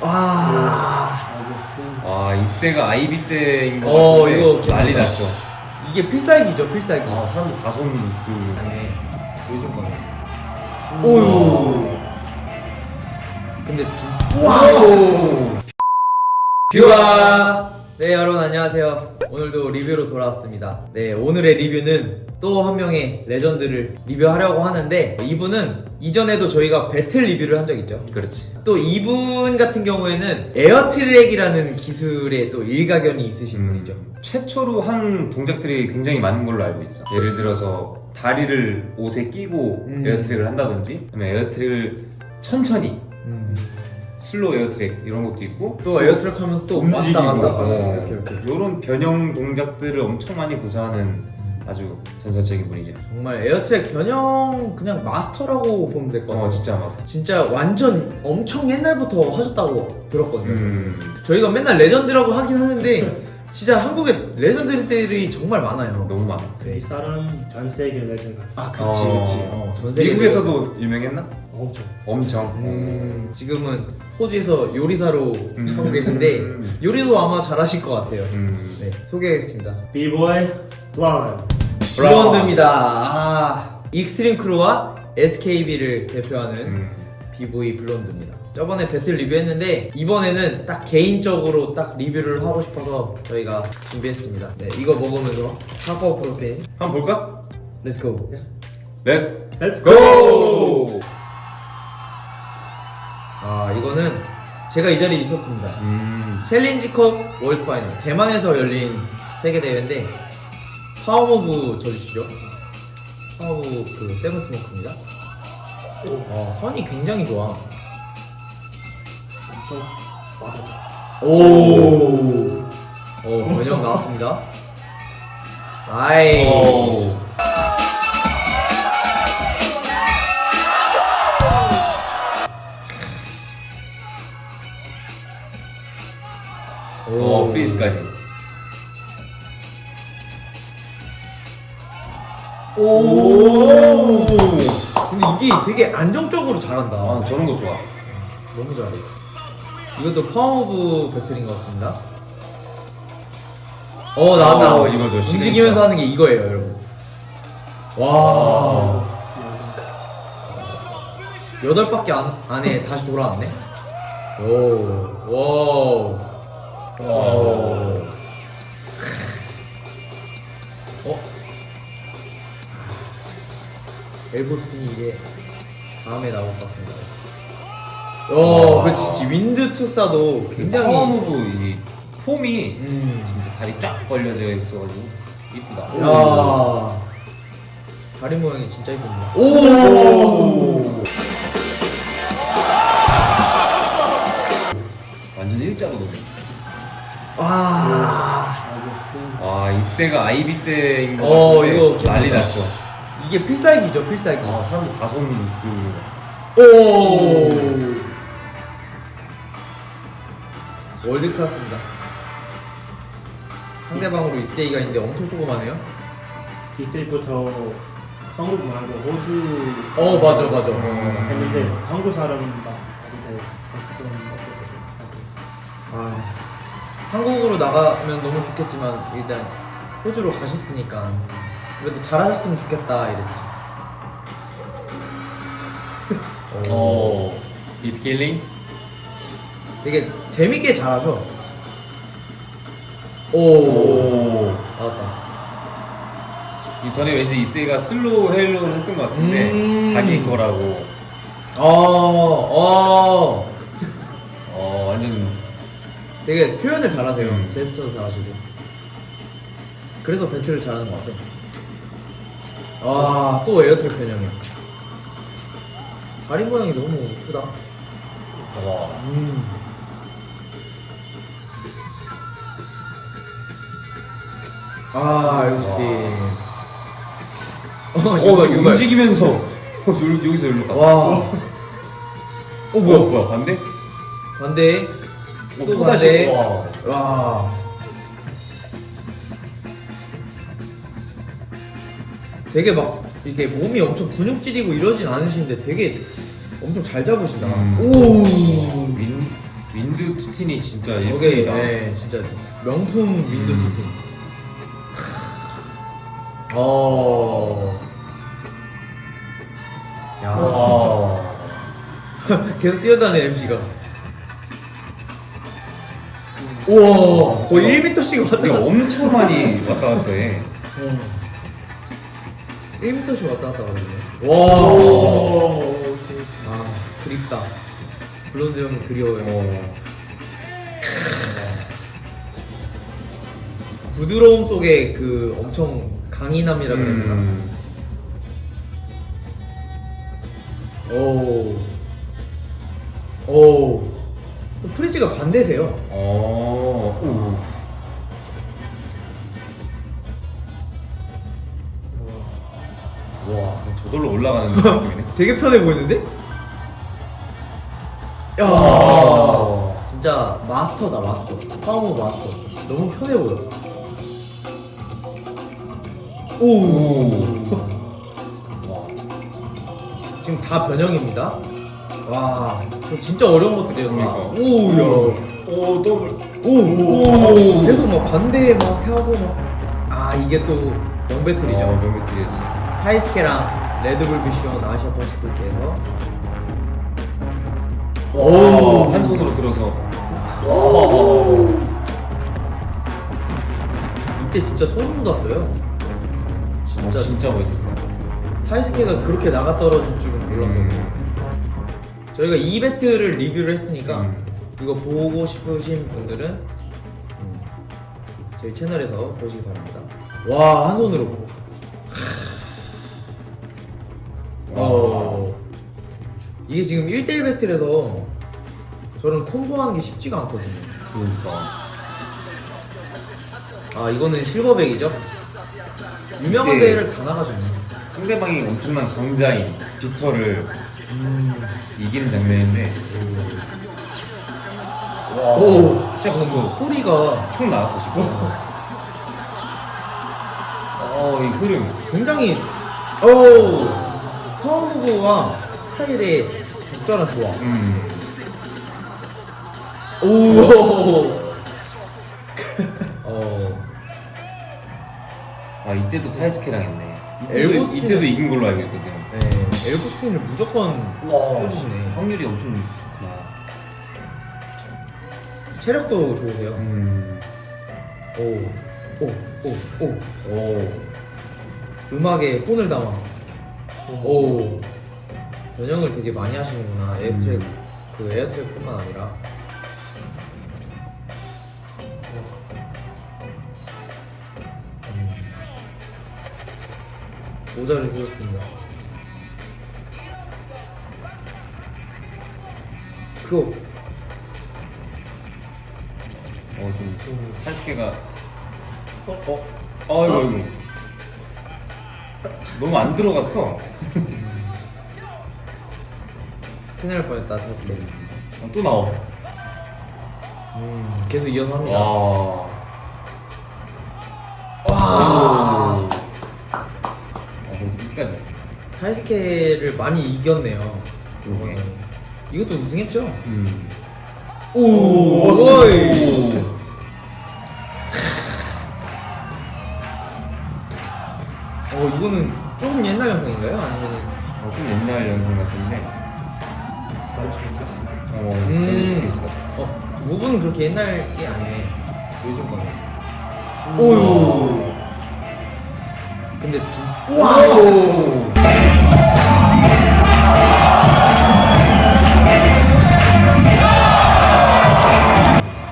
와 이때가 아이비 때인 거 같은데 이거 난리 났죠. 이게 필살기죠, 필살기. 사람들 다 손 그. 아니, 요즘 거네. 오유. 근데 와우. 뷰아! 네, 여러분 안녕하세요. 오늘도 리뷰로 돌아왔습니다. 네, 오늘의 리뷰는 또 한 명의 레전드를 리뷰하려고 하는데, 이분은 이전에도 저희가 배틀 리뷰를 한 적 있죠. 그렇지. 또 이분 같은 경우에는 에어트랙이라는 기술에 또 일가견이 있으신 분이죠. 최초로 한 동작들이 굉장히 많은 걸로 알고 있어. 예를 들어서 다리를 옷에 끼고 에어트랙을 한다든지, 아니면 에어트랙을 천천히 슬로우 에어트랙 이런 것도 있고, 또 에어트랙 하면서 또 왔다 갔다 가는 이렇게. 이런 변형 동작들을 엄청 많이 구사하는 아주 전설적인 분이죠. 정말 에어트랙 변형 그냥 마스터라고 보면 될 것 같아요. 진짜 막. 진짜 완전 엄청 옛날부터 하셨다고 들었거든요. 저희가 맨날 레전드라고 하긴 하는데 진짜 한국에 레전드들이 정말 많아요. 너무 많아. 이 사람 전 세계 레전드. 아, 그치. 전 세계 미국에서도 유명했나? 엄청. 엄청. 지금은 호주에서 요리사로 하고 계신데 요리도 아마 잘하실 것 같아요. 네, 소개하겠습니다. 비보이 블라운. 블론드입니다. 익스트림 크루와 SKB를 대표하는 비보이 블론드입니다. 저번에 배틀 리뷰했는데 이번에는 딱 개인적으로 딱 리뷰를 하고 싶어서 저희가 준비했습니다. 네, 이거 먹으면서 카카오 프로테인 한번 볼까? 렛츠고. Let's 고! 이거는 제가 이 자리에 있었습니다. 챌린지컵 월드 파이널 대만에서 열린 세계 대회인데 파워무브 저주시죠? 파워무브 그 세븐 스모크입니다. 선이 굉장히 좋아. 엄청 맞아. 변형 나왔습니다. 나이. 프리즈까지. 근데 이게 되게 안정적으로 잘한다. 저런 거 좋아. 너무 잘해. 이것도 파워무브 배틀인 것 같습니다. 나왔다. 이거죠. 움직이면서 하는 게 이거예요, 여러분. 와. 8바퀴 안에 다시 돌아왔네. 엘보 스핀이 이게 다음에 나올 것 같습니다. 그렇지. 윈드 투사도 굉장히 파워무브 이 폼이 진짜 다리 쫙 벌려져 있어가지고 이쁘다. 야, 다리 모양이 진짜 이쁩니다. 완전 일자로 노네. 이때가 아이비 때인 거 같은데 이거 난리 났죠. 이게 필살기죠, 필살기. 사람들 다 손 그. 월드 클래스입니다. 상대방으로 이세이가 있는데 엄청 조그마네요. 이때부터 한국 말고 호주. 맞아. 했는데 한국 사람 봤을 때 그런 어땠어요? 한국으로 나가면 너무 좋겠지만 일단 호주로 가셨으니까 그래도 잘하셨으면 좋겠다 이랬지. 비트킬링? 되게 재밌게 잘하죠. 나왔다. 이 전에 왠지 이세이가 슬로우 헤일로를 했던 것 같은데 자기 거라고. 완전 되게 표현을 잘하세요. 제스처도 잘하시고. 그래서 배틀을 잘하는 것 같아요. 또 에어트랙 변형이야. 다리 모양이 너무 예쁘다. 이거 움직이면서 여기서 여기로 갔어. 뭐야 반대? 반대. 또 다시. 반대. 되게 막 이렇게 몸이 엄청 근육질이고 이러진 않으신데 되게 엄청 잘 잡으신다. 윈드 투틴이 진짜 저게 예술이다. 네, 진짜 명품 윈드 투틴. 야. 와. 계속 뛰어다니는 MC가. 우와, 거의 1m씩 왔다 근데 갔다. 엄청 많이 왔다 갔다 해. 1m씩 왔다 갔다 하거든요. 아, 그립다. 블론드 형은 그리워요. 부드러움 속에 그 엄청 강인함이라 그래야 되나? 오. 또 프리즈가 반대세요. 와, 저절로 올라가는 느낌이네. 되게 편해 보이는데? 야, 와. 진짜 마스터다 마스터. 파워 마스터. 너무 편해 보여. 오. 와. 지금 다 변형입니다. 와, 저 진짜 어려운 것들이었다. 그러니까. 오야. 오, 더블. 오. 계속 막 반대 막 하고 막. 아, 이게 또 명배틀이죠. 명배틀이었지. 타이스케랑 레드불 미션 아시아 퍼시픽에서. 오, 한 손으로 들어서. 와. 이때 진짜 소름 돋았어요. 진짜 진짜 멋있어. 타이스케가 그렇게 나가 떨어질 줄은 몰랐거든요. 저희가 이 배틀을 리뷰를 했으니까 이거 보고 싶으신 분들은 저희 채널에서 보시기 바랍니다. 와, 한 손으로. 이게 지금 1대1 배틀에서 저는 콤보하는 게 쉽지가 않거든요. 그러니까. 아, 이거는 실버백이죠? 유명한 이게- 대회를 다 나가셨네. 상대방이 엄청난 강자인 빅터를 이기는 장면인데. 와. 오, 시작부터 소리가 총 나왔어 지금. 이 흐름. 굉장히 파워무브와 스타일의 적절한 조합. 오. 이때도 타이스케랑 했네. 엘보 스피는- 이때도 이긴 걸로 알고 있거든. 네, 엘보 스핀을 무조건 꽂으시네. 확률이 엄청 좋구나. 체력도 좋으세요. 오. 음악에 혼을 담아. 오. 변형을 되게 많이 하시는구나. 에어트랙, 그 에어트랙뿐만 아니라. 모자를 쓰셨습니다. 렛츠고. 좀 타이스케가 아이고. 너무 안 들어갔어. 큰일 날 뻔했다, 타스크. 또 나와. 계속 이어서 합니다. 와. 그래도 끝까지. 타이스케를 많이 이겼네요. 그러게. 이것도 우승했죠? 오. 오이. 이거는 조금 옛날 영상인가요? 아니면 좀 옛날 영상 같은데. 많이 잘했어. 재밌을 수도 있어. 무브는 그렇게 옛날 게 아니네. 요즘 거네. 오유. 근데 진. 와우.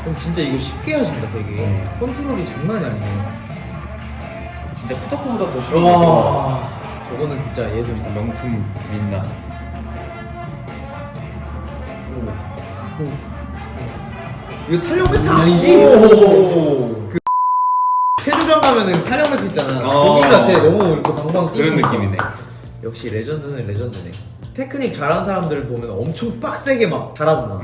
그럼 진짜 이거 쉽게 하신다, 되게. 컨트롤이 장난이 아니에요. 진짜 푸더크보다 더 쉬운 와, 저거는 진짜 예술이다. 명품 민나. 이거 탄력 배트 아니지? 그 캐주전 가면은 탄력 배트 있잖아. 거기 같아. 너무 이렇게 방방 뛰는 그런 느낌이네. 역시 레전드는 레전드네. 테크닉 잘하는 사람들을 보면 엄청 빡세게 막 잘하잖아.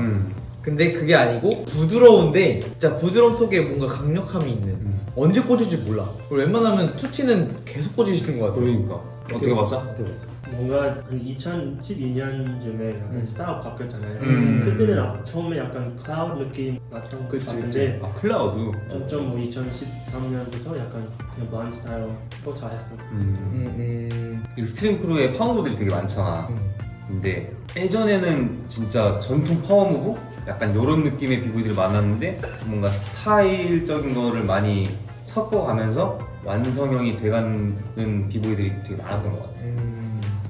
근데 그게 아니고 부드러운데 진짜 부드러움 속에 뭔가 강력함이 있는. 언제 꽂을지 몰라. 그리고 웬만하면 투티는 계속 꽂으시는 것 같아. 그러니까. 어떻게 봤어? 어떻게 봤어? 뭔가 한 2012년쯤에 약간 음. 스타일 바뀌었잖아요. 음. 그때는 처음에 약간 클라우드 느낌 났던 것 그치, 같은데 아 클라우드. 점점 뭐 2013년부터 약간 그냥 블라인드 스타일 또 잘했어. 익스트림 크루에 파워무브들이 되게 많잖아. 음. 근데 예전에는 진짜 전통 파워무브? 약간 이런 느낌의 비보이들이 많았는데 뭔가 스타일적인 거를 많이 섞어가면서 완성형이 돼가는 비보이들이 되게 많았던 것 같아.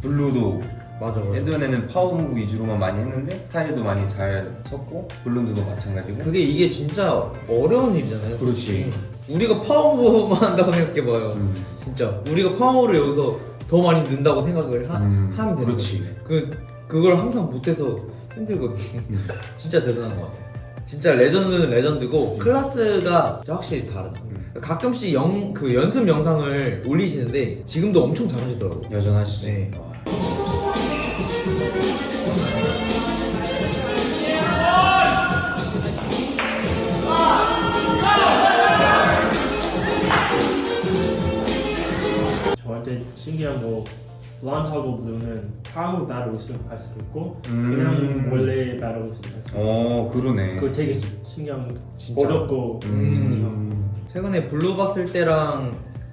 블루도 맞아 맞아. 예전에는 파워무브 위주로만 많이 했는데 스타일도 많이 잘 섞고 블론드도 마찬가지고. 이게 진짜 어려운 일이잖아요. 그렇지. 우리가 파워무브만 한다고 생각해봐요. 진짜 우리가 파워를 여기서 더 많이 넣는다고 생각을 하면 되는 그렇지. 거지. 그걸 항상 못해서 힘들거든. 진짜 대단한 것 같아. 진짜 레전드는 레전드고 클래스가 진짜 확실히 다르다. 가끔씩 그 연습 영상을 올리시는데 지금도 엄청 잘하시더라고. 여전하시지. 네. 와. 저한테 신기한 거 블란드하고 블루는 파워 배틀 할 수도 있고 그냥 원래 배틀 할 수도 있고 그러네. 그거 되게 신기한 거 진짜? 어렵고 최근에 블루 봤을 때랑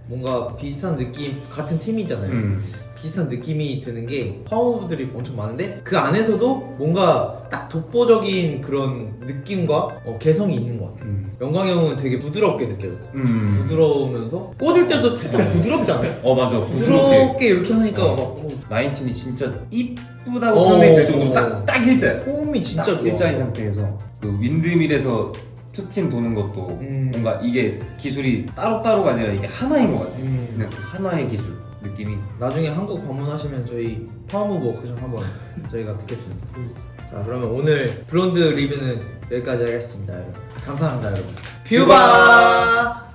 뭔가 비슷한 느낌, 같은 팀이잖아요. 비슷한 느낌이 드는 게 파워무브들이 엄청 많은데 그 안에서도 뭔가 딱 독보적인 그런 느낌과 개성이 있는 것 같아요. 영광이 형은 되게 부드럽게 느껴졌어. 부드러우면서 꽂을 때도 살짝 부드럽지 않아요? 맞아. 부드럽게 이렇게 하니까 막 나인틴이 진짜 이쁘다고 표현이 될 정도로 딱 일자야. 폼이 진짜 딱 좋아. 일자인 상태에서 그 윈드밀에서 투팀 도는 것도 뭔가 이게 기술이 따로따로가 아니라 이게 하나인 것 같아. 그냥 그 하나의 기술 느낌이. 나중에 한국 방문하시면 저희 파워무브 워크숍 한번 저희가 듣겠습니다. 자, 그러면 오늘 브론드 리뷰는 여기까지 하겠습니다, 여러분. 감사합니다, 여러분. 뷰바!